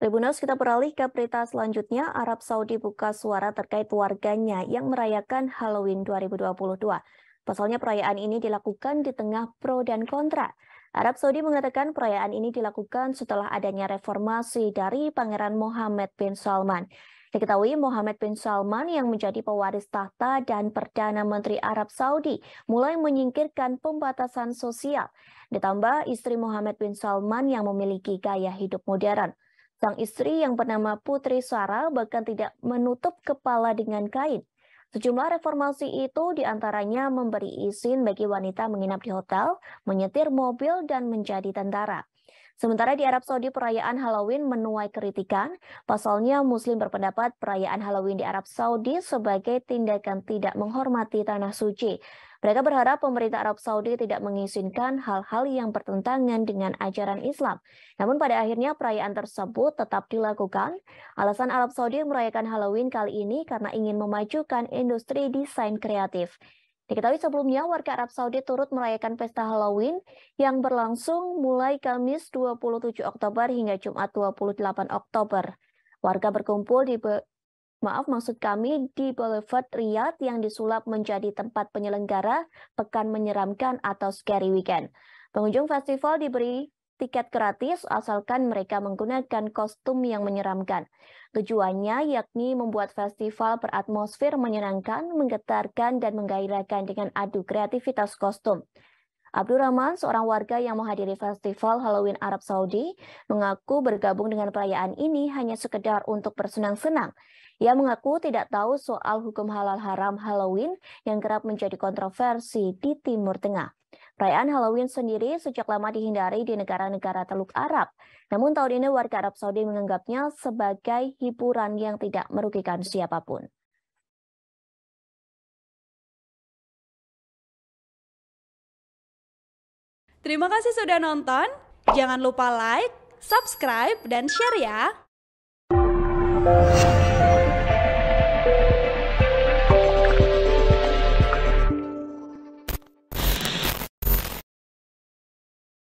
Tribunnews, kita beralih ke berita selanjutnya. Arab Saudi buka suara terkait warganya yang merayakan Halloween 2022. Pasalnya perayaan ini dilakukan di tengah pro dan kontra. Arab Saudi mengatakan perayaan ini dilakukan setelah adanya reformasi dari Pangeran Mohammed bin Salman. Diketahui Mohammed bin Salman yang menjadi pewaris tahta dan Perdana Menteri Arab Saudi mulai menyingkirkan pembatasan sosial. Ditambah istri Mohammed bin Salman yang memiliki gaya hidup modern. Sang istri yang bernama Putri Sarah bahkan tidak menutup kepala dengan kain. Sejumlah reformasi itu diantaranya memberi izin bagi wanita menginap di hotel, menyetir mobil, dan menjadi tentara. Sementara di Arab Saudi perayaan Halloween menuai kritikan, pasalnya Muslim berpendapat perayaan Halloween di Arab Saudi sebagai tindakan tidak menghormati tanah suci. Mereka berharap pemerintah Arab Saudi tidak mengizinkan hal-hal yang bertentangan dengan ajaran Islam. Namun pada akhirnya perayaan tersebut tetap dilakukan. Alasan Arab Saudi merayakan Halloween kali ini karena ingin memajukan industri desain kreatif. Diketahui sebelumnya warga Arab Saudi turut merayakan pesta Halloween yang berlangsung mulai Kamis 27 Oktober hingga Jumat 28 Oktober. Warga berkumpul di Boulevard Riyadh yang disulap menjadi tempat penyelenggara pekan menyeramkan atau Scary Weekend. Pengunjung festival diberi tiket gratis asalkan mereka menggunakan kostum yang menyeramkan. Tujuannya yakni membuat festival beratmosfer menyenangkan, menggetarkan, dan menggairahkan dengan adu kreativitas kostum. Abdurrahman, seorang warga yang menghadiri festival Halloween Arab Saudi, mengaku bergabung dengan perayaan ini hanya sekedar untuk bersenang-senang. Ia mengaku tidak tahu soal hukum halal haram Halloween yang kerap menjadi kontroversi di Timur Tengah. Perayaan Halloween sendiri sejak lama dihindari di negara-negara Teluk Arab. Namun tahun ini warga Arab Saudi menganggapnya sebagai hiburan yang tidak merugikan siapapun. Terima kasih sudah nonton. Jangan lupa like, subscribe, dan share ya.